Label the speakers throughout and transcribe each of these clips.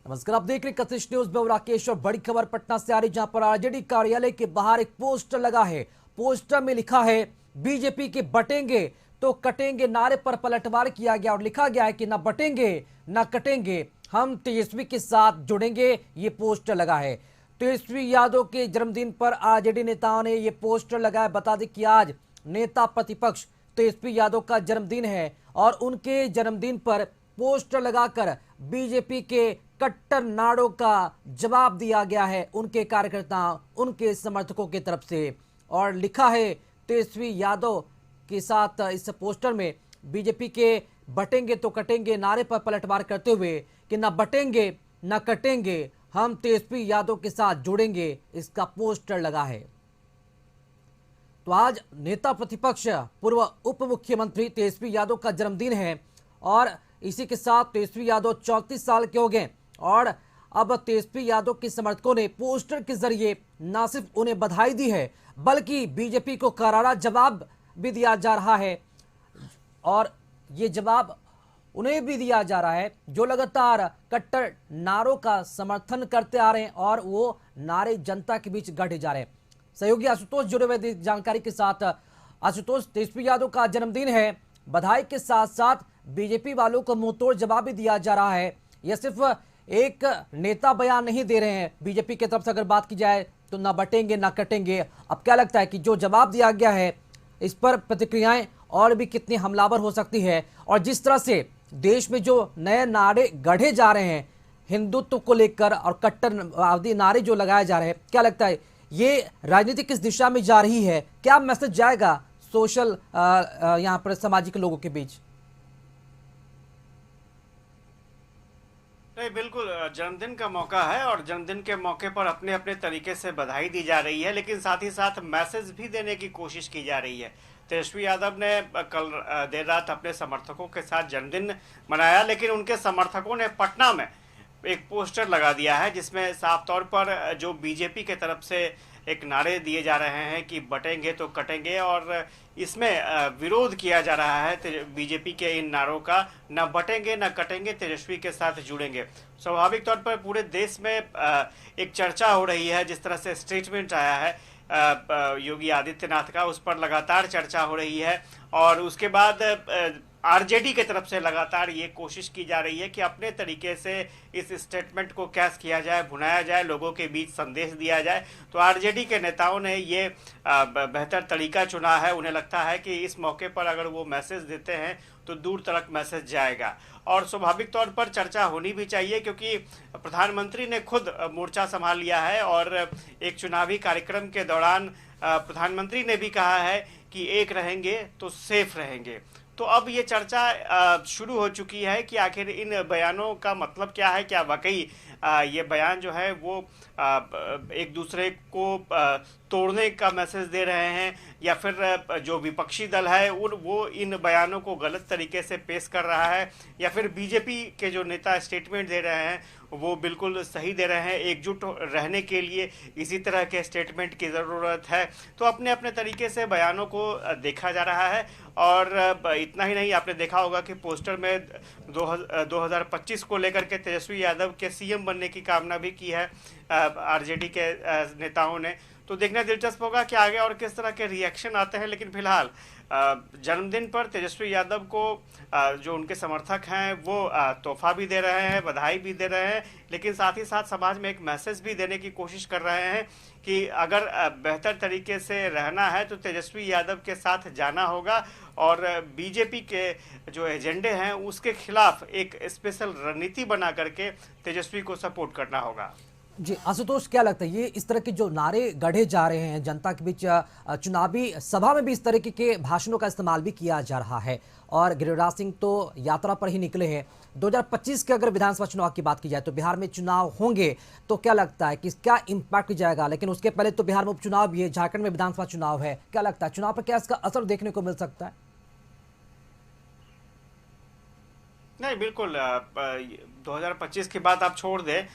Speaker 1: नमस्कार, आप देख रहे हैं कशिश न्यूज में राकेश और बड़ी खबर पटना से आ रही, जहां पर आरजेडी कार्यालय के बाहर एक पोस्टर लगा है। पोस्टर में लिखा है बीजेपी के बटेंगे तो कटेंगे नारे पर पलटवार किया गया और लिखा गया है कि ना बटेंगे ना कटेंगे, हम तेजस्वी के साथ जुड़ेंगे। ये पोस्टर लगा है तेजस्वी यादव के जन्मदिन पर आरजेडी नेताओं ने ये पोस्टर लगाया। बता दें कि आज नेता प्रतिपक्ष तेजस्वी यादव का जन्मदिन है और उनके जन्मदिन पर पोस्टर लगाकर बीजेपी के कट्टर नारों का जवाब दिया गया है उनके कार्यकर्ताओं, उनके समर्थकों की तरफ से। और लिखा है तेजस्वी यादव के साथ इस पोस्टर में बीजेपी के बटेंगे तो कटेंगे नारे पर पलटवार करते हुए कि ना बटेंगे ना कटेंगे, हम तेजस्वी यादव के साथ जुड़ेंगे, इसका पोस्टर लगा है। तो आज नेता प्रतिपक्ष पूर्व उप मुख्यमंत्री तेजस्वी यादव का जन्मदिन है और इसी के साथ तेजस्वी यादव 34 साल के हो गए और अब तेजस्वी यादव के समर्थकों ने पोस्टर के जरिए न सिर्फ उन्हें बधाई दी है बल्कि बीजेपी को करारा जवाब भी दिया जा रहा है। और ये जवाब उन्हें भी दिया जा रहा है जो लगातार कट्टर नारों का समर्थन करते आ रहे हैं और वो नारे जनता के बीच गढ़े जा रहे हैं। सहयोगी आशुतोष जुड़े हुए जानकारी के साथ। आशुतोष, तेजस्वी यादव का जन्मदिन है, बधाई के साथ साथ बीजेपी वालों को मुंहतोड़ जवाब भी दिया जा रहा है। यह सिर्फ एक नेता बयान नहीं दे रहे हैं, बीजेपी की तरफ से अगर बात की जाए तो ना बटेंगे ना कटेंगे। अब क्या लगता है कि जो जवाब दिया गया है इस पर प्रतिक्रियाएं और भी कितनी हमलावर हो सकती है? और जिस तरह से देश में जो नए नारे गढ़े जा रहे हैं हिंदुत्व को लेकर और कट्टरवादी नारे जो लगाए जा रहे हैं, क्या लगता है ये राजनीति किस दिशा में जा रही है? क्या मैसेज जाएगा सोशल यहाँ पर सामाजिक लोगों के बीच?
Speaker 2: नहीं, बिल्कुल जन्मदिन का मौका है और जन्मदिन के मौके पर अपने अपने तरीके से बधाई दी जा रही है, लेकिन साथ ही साथ मैसेज भी देने की कोशिश की जा रही है। तेजस्वी यादव ने कल देर रात अपने समर्थकों के साथ जन्मदिन मनाया, लेकिन उनके समर्थकों ने पटना में एक पोस्टर लगा दिया है जिसमें साफ तौर पर जो बीजेपी के तरफ से एक नारे दिए जा रहे हैं कि बटेंगे तो कटेंगे, और इसमें विरोध किया जा रहा है बीजेपी के इन नारों का, न बटेंगे न कटेंगे, तेजस्वी के साथ जुड़ेंगे। स्वाभाविक तौर पर पूरे देश में एक चर्चा हो रही है। जिस तरह से स्टेटमेंट आया है योगी आदित्यनाथ का, उस पर लगातार चर्चा हो रही है और उसके बाद आरजेडी की तरफ से लगातार ये कोशिश की जा रही है कि अपने तरीके से इस स्टेटमेंट को कैश किया जाए, भुनाया जाए, लोगों के बीच संदेश दिया जाए। तो आरजेडी के नेताओं ने ये बेहतर तरीका चुना है। उन्हें लगता है कि इस मौके पर अगर वो मैसेज देते हैं तो दूर तक मैसेज जाएगा और स्वाभाविक तौर पर चर्चा होनी भी चाहिए, क्योंकि प्रधानमंत्री ने खुद मोर्चा संभाल लिया है और एक चुनावी कार्यक्रम के दौरान प्रधानमंत्री ने भी कहा है कि एक रहेंगे तो सेफ रहेंगे। तो अब ये चर्चा शुरू हो चुकी है कि आखिर इन बयानों का मतलब क्या है। क्या वाकई ये बयान जो है वो एक दूसरे को तोड़ने का मैसेज दे रहे हैं, या फिर जो विपक्षी दल है वो इन बयानों को गलत तरीके से पेश कर रहा है, या फिर बीजेपी के जो नेता स्टेटमेंट दे रहे हैं वो बिल्कुल सही दे रहे हैं। एकजुट रहने के लिए इसी तरह के स्टेटमेंट की ज़रूरत है। तो अपने अपने तरीके से बयानों को देखा जा रहा है और इतना ही नहीं, आपने देखा होगा कि पोस्टर में 2025 को लेकर के तेजस्वी यादव के सीएम बनने की कामना भी की है आरजेडी के नेताओं ने। तो देखना दिलचस्प होगा कि आगे और किस तरह के रिएक्शन आते हैं। लेकिन फिलहाल जन्मदिन पर तेजस्वी यादव को जो उनके समर्थक हैं वो तोहफा भी दे रहे हैं, बधाई भी दे रहे हैं, लेकिन साथ ही साथ समाज में एक मैसेज भी देने की कोशिश कर रहे हैं कि अगर बेहतर तरीके से रहना है तो तेजस्वी यादव के साथ जाना होगा और बीजेपी के जो एजेंडे हैं उसके खिलाफ एक स्पेशल रणनीति बना करके तेजस्वी को सपोर्ट करना होगा।
Speaker 1: जी आशुतोष, क्या लगता है ये इस तरह के जो नारे गढ़े जा रहे हैं जनता के बीच, चुनावी सभा में भी इस तरीके के भाषणों का इस्तेमाल भी किया जा रहा है और गिरिराज सिंह तो यात्रा पर ही निकले हैं। 2025 के अगर विधानसभा चुनाव की बात की जाए तो बिहार में चुनाव होंगे, तो क्या लगता है कि क्या इम्पैक्ट जाएगा? लेकिन उसके पहले तो बिहार में उपचुनाव भी है, झारखंड में विधानसभा चुनाव है, क्या लगता है चुनाव पर क्या इसका असर देखने को मिल सकता है?
Speaker 2: नहीं, बिल्कुल 2025 की बात आप छोड़ दें,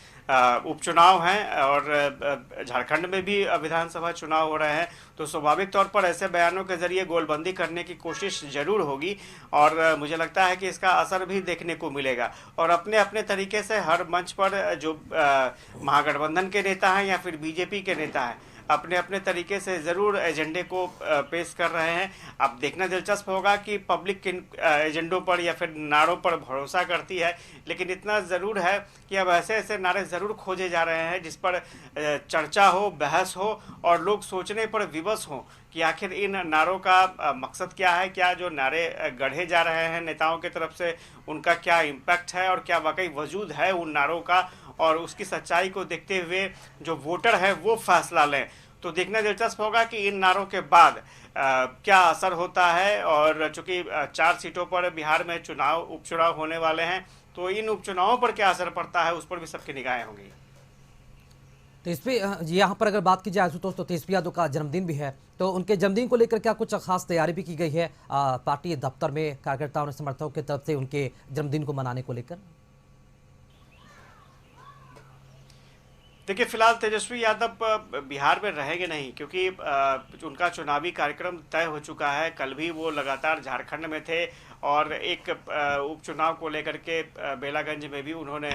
Speaker 2: उपचुनाव हैं और झारखंड में भी विधानसभा चुनाव हो रहे हैं, तो स्वाभाविक तौर पर ऐसे बयानों के जरिए गोलबंदी करने की कोशिश जरूर होगी और मुझे लगता है कि इसका असर भी देखने को मिलेगा। और अपने अपने तरीके से हर मंच पर जो महागठबंधन के नेता हैं या फिर बीजेपी के नेता हैं, अपने अपने तरीके से ज़रूर एजेंडे को पेश कर रहे हैं। अब देखना दिलचस्प होगा कि पब्लिक किन एजेंडों पर या फिर नारों पर भरोसा करती है, लेकिन इतना ज़रूर है कि अब ऐसे ऐसे नारे ज़रूर खोजे जा रहे हैं जिस पर चर्चा हो, बहस हो और लोग सोचने पर विवश हों कि आखिर इन नारों का मकसद क्या है, क्या जो नारे गढ़े जा रहे हैं नेताओं की तरफ से उनका क्या इम्पैक्ट है और क्या वाकई वजूद है उन नारों का, और उसकी सच्चाई को देखते हुए जो वोटर है वो फैसला लें। तो देखना दिलचस्प होगा कि इन नारों के बाद क्या असर होता है। और चूंकि 4 सीटों पर बिहार में उपचुनाव होने वाले हैं, तो इन उपचुनावों पर क्या असर पड़ता है उस पर भी सबकी निगाहें होंगी।
Speaker 1: तेजस्वी, यहाँ पर अगर बात की जाए आशुतोष, तो तेजस्वी यादव का जन्मदिन भी है, तो उनके जन्मदिन को लेकर क्या कुछ खास तैयारी भी की गई है पार्टी दफ्तर में कार्यकर्ताओं और समर्थकों की तरफ से उनके जन्मदिन को मनाने को लेकर?
Speaker 2: देखिए, फिलहाल तेजस्वी यादव बिहार में रहेंगे नहीं, क्योंकि उनका चुनावी कार्यक्रम तय हो चुका है। कल भी वो लगातार झारखंड में थे और एक उपचुनाव को लेकर के बेलागंज में भी उन्होंने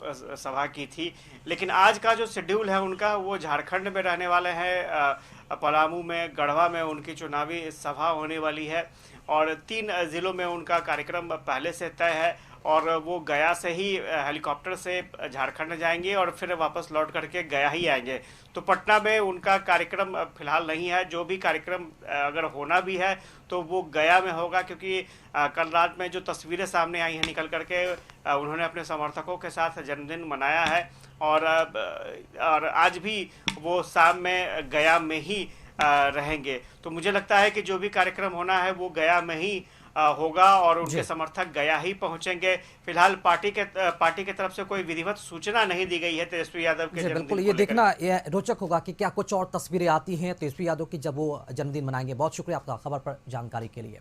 Speaker 2: सभा की थी। लेकिन आज का जो शेड्यूल है उनका, वो झारखंड में रहने वाले हैं। पलामू में, गढ़वा में उनकी चुनावी सभा होने वाली है और 3 ज़िलों में उनका कार्यक्रम पहले से तय है और वो गया से ही हेलीकॉप्टर से झारखंड जाएंगे और फिर वापस लौट करके गया ही आएंगे। तो पटना में उनका कार्यक्रम फिलहाल नहीं है। जो भी कार्यक्रम अगर होना भी है तो वो गया में होगा, क्योंकि कल रात में जो तस्वीरें सामने आई हैं निकल करके, उन्होंने अपने समर्थकों के साथ जन्मदिन मनाया है और आज भी वो शाम में गया में ही रहेंगे। तो मुझे लगता है कि जो भी कार्यक्रम होना है वो गया में ही होगा और उनके समर्थक गया ही पहुंचेंगे। फिलहाल पार्टी के तरफ से कोई विधिवत सूचना नहीं दी गई है तेजस्वी यादव के जन्मदिन
Speaker 1: बिल्कुल,
Speaker 2: को
Speaker 1: ये
Speaker 2: लेकर।
Speaker 1: देखना ये रोचक होगा कि क्या कुछ और तस्वीरें आती हैं तेजस्वी यादव की जब वो जन्मदिन मनाएंगे। बहुत शुक्रिया आपका खबर पर जानकारी के लिए।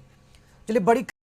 Speaker 1: चलिए, बड़ी